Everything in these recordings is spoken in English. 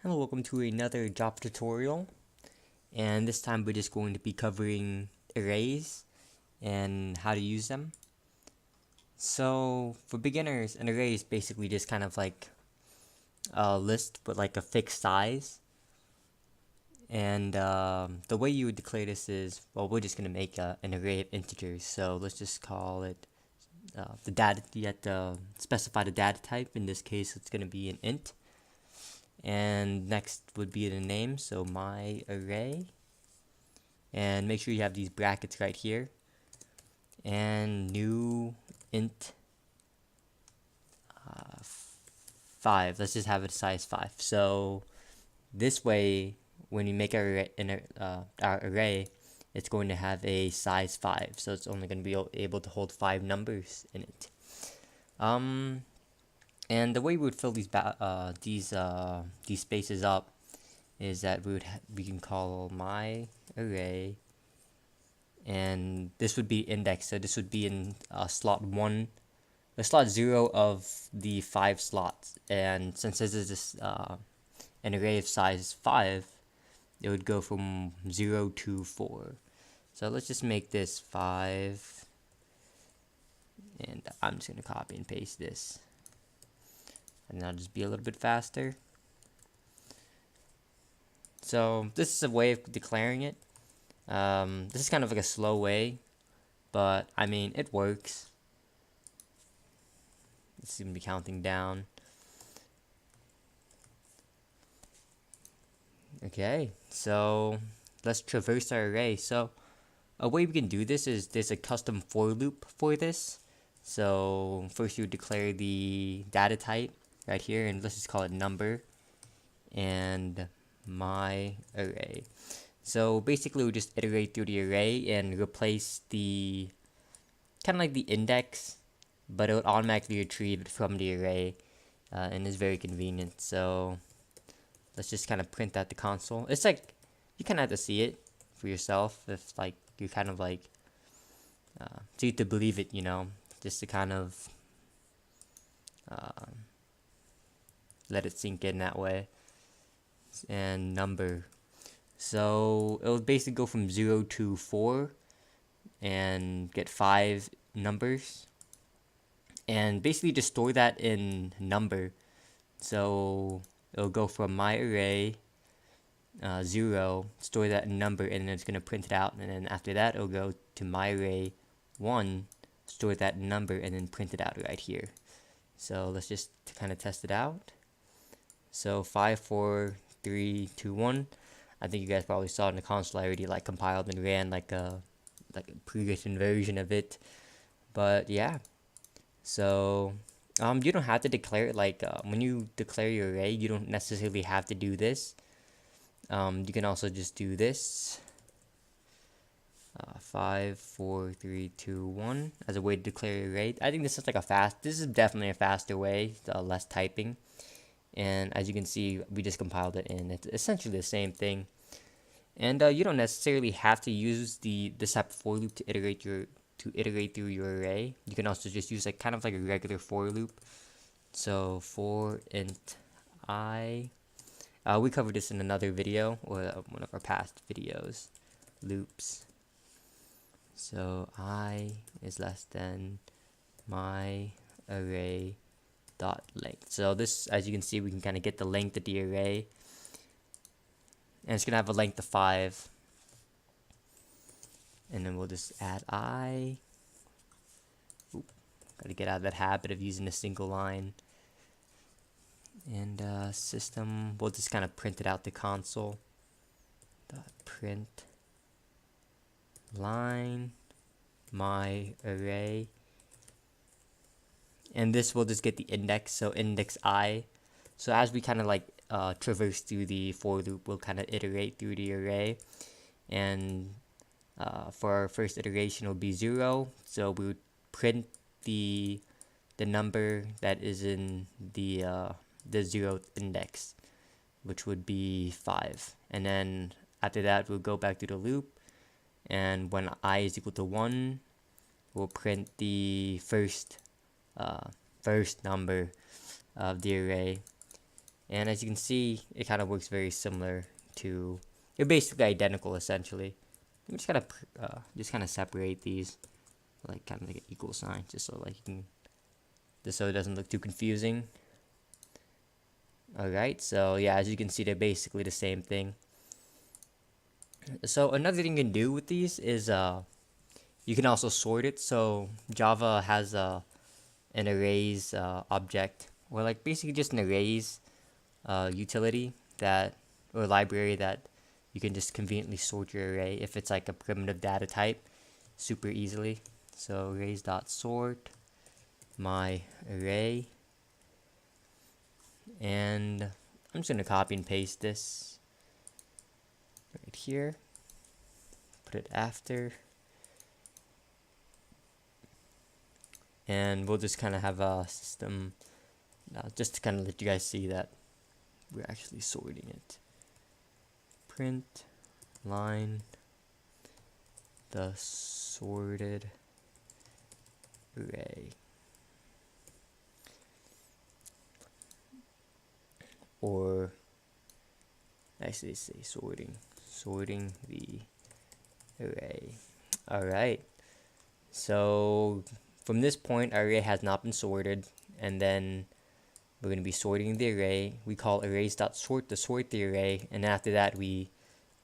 Hello, welcome to another Java tutorial, and this time we're just going to be covering arrays and how to use them. So for beginners, an array is basically just kind of like a list with like a fixed size, and the way you would declare this is, well, we're just going to make an array of integers, so let's just call it the data. You have to specify the data type. In this case, it's going to be an int. And next would be the name, so my array, and make sure you have these brackets right here, and new int 5. Let's just have it size 5. So this way, when you make our array, it's going to have a size 5, so it's only going to be able to hold 5 numbers in it. And the way we would fill these spaces up is that we can call my array, and this would be index. So this would be in slot 1, the slot 0 of the 5 slots. And since this is an array of size 5, it would go from 0 to 4. So let's just make this 5, and I'm just gonna copy and paste this. And I'll just be a little bit faster. So this is a way of declaring it. This is kind of like a slow way, but I mean, it works. It's going to be counting down. Okay, so let's traverse our array. So a way we can do this is there's a custom for loop for this. So first you declare the data type right here, and let's just call it number, and my array. So basically we just iterate through the array and replace the kind of like the index, but it would automatically retrieve it from the array, and is very convenient. So let's just kind of print out the console. It's like you kind of have to see it for yourself if like you're kind of like so you to believe it, just to kind of let it sink in that way. And number, so it will basically go from 0 to 4 and get 5 numbers, and basically just store that in number. So it'll go from my array 0, store that in number, and then it's going to print it out, and then after that it'll go to my array 1, store that in number, and then print it out right here. So let's just kind of test it out. So 5, 4, 3, 2, 1. I think you guys probably saw in the console I already like compiled and ran like a pre-written version of it. But yeah, so you don't have to declare it like when you declare your array, you don't necessarily have to do this. You can also just do this 5, 4, 3, 2, 1 as a way to declare your array. I think this is like this is definitely a faster way, less typing. And as you can see, we just compiled it in. It's essentially the same thing. And you don't necessarily have to use this type of for loop to iterate through your array. You can also just use like kind of like a regular for loop. So for int I, we covered this in another video, or one of our past videos, loops. So I is less than my array dot length. So this, as you can see, we can kind of get the length of the array, and it's gonna have a length of 5, and then we'll just add I. Gotta get out of that habit of using a single line. And system, we'll just kind of print it out the console. Dot print line my array. And this will just get the index, so index I. So as we kind of like traverse through the for loop, we'll kind of iterate through the array. And for our first iteration, will be 0. So we would print the number that is in the 0th index, which would be 5. And then after that, we'll go back to the loop. And when I is equal to 1, we'll print the first number of the array, And as you can see, it kind of works very similar to, they're basically identical essentially. I'm just kind of separate these, like kind of like an equal sign, just so like you can, just so it doesn't look too confusing. Alright, so yeah, as you can see, they're basically the same thing. So another thing you can do with these is you can also sort it. So Java has an arrays object, or like basically just an arrays utility that, or library that you can just conveniently sort your array if it's like a primitive data type super easily. So arrays.sort my array, and I'm just gonna copy and paste this right here, put it after, and we'll just kind of have a system just to kind of let you guys see that we're actually sorting it. Print line the sorted array, or actually say sorting the array. Alright, so from this point our array has not been sorted, and then we're going to be sorting the array. We call arrays.sort to sort the array, and after that we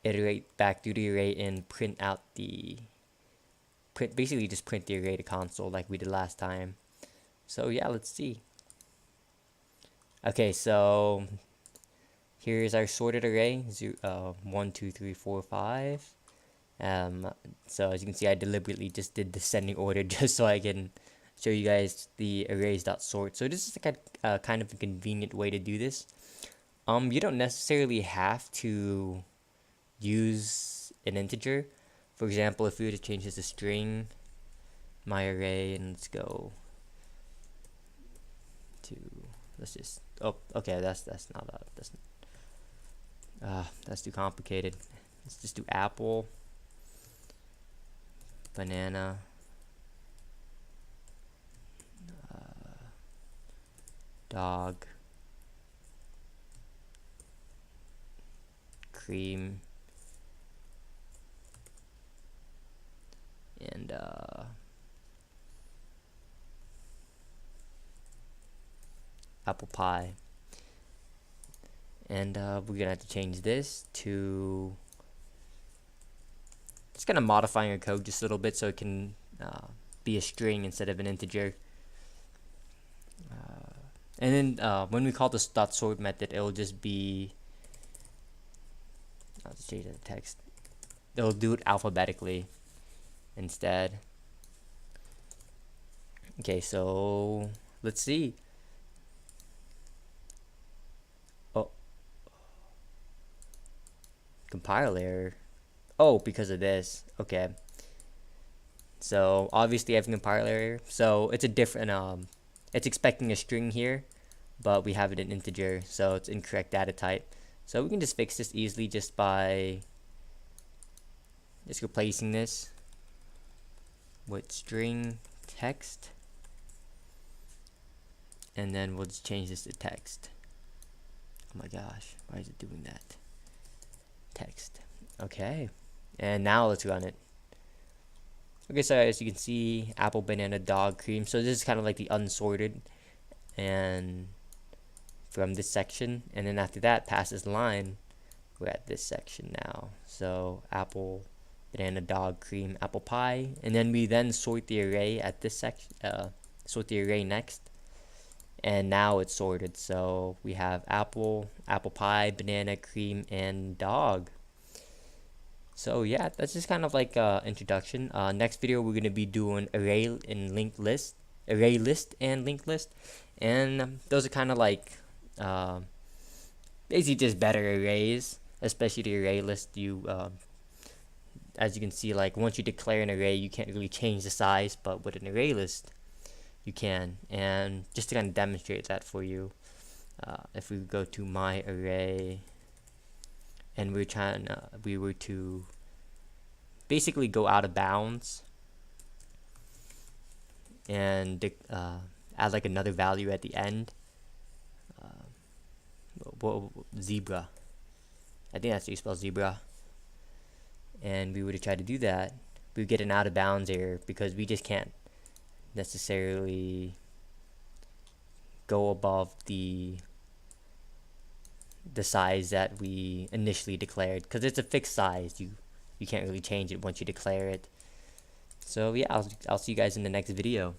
iterate back through the array and print out the basically just print the array to console like we did last time. So yeah, let's see. Okay, so here's our sorted array, 1, 2, 3, 4, 5. So as you can see, I deliberately just did descending order just so I can show you guys the arrays.sort. So this is kind of a convenient way to do this. You don't necessarily have to use an integer. For example, if we were to change this to string, my array, and let's go to, let's just, oh, okay, that's not that's too complicated. Let's just do apple, banana, dog, cream, and apple pie. And we're gonna have to change this to, just kind of modifying our code just a little bit so it can be a string instead of an integer. And then when we call this .sort method, it'll just be, I'll just change the text. It'll do it alphabetically instead. Okay, so let's see. Oh, compile error. Oh, because of this. Okay. So obviously I have a compile error. So it's a different it's expecting a string here, but we have it in integer, so it's incorrect data type. So we can just fix this easily just by just replacing this with string text, and then we'll just change this to text. Oh my gosh, why is it doing that? Text. Okay, and now let's run it. Okay, so as you can see, apple, banana, dog, cream. So this is kind of like the unsorted, and from this section, and then after that, past this line, we're at this section now. So apple, banana, dog, cream, apple pie, and then we then sort the array at this section. Sort the array next, and now it's sorted. So we have apple, apple pie, banana, cream, and dog. So yeah, that's just kind of like introduction. Next video we're gonna be doing array and linked list, array list and linked list, and those are kind of like basically just better arrays, especially the array list. You as you can see, like once you declare an array, you can't really change the size, but with an array list, you can. And just to kind of demonstrate that for you, if we go to my array, and we were to basically go out of bounds and add like another value at the end, zebra. I think that's how you spell zebra. And we would have tried to do that, we would get an out of bounds error because we just can't necessarily go above the size that we initially declared, because it's a fixed size. You can't really change it once you declare it. So yeah, I'll see you guys in the next video.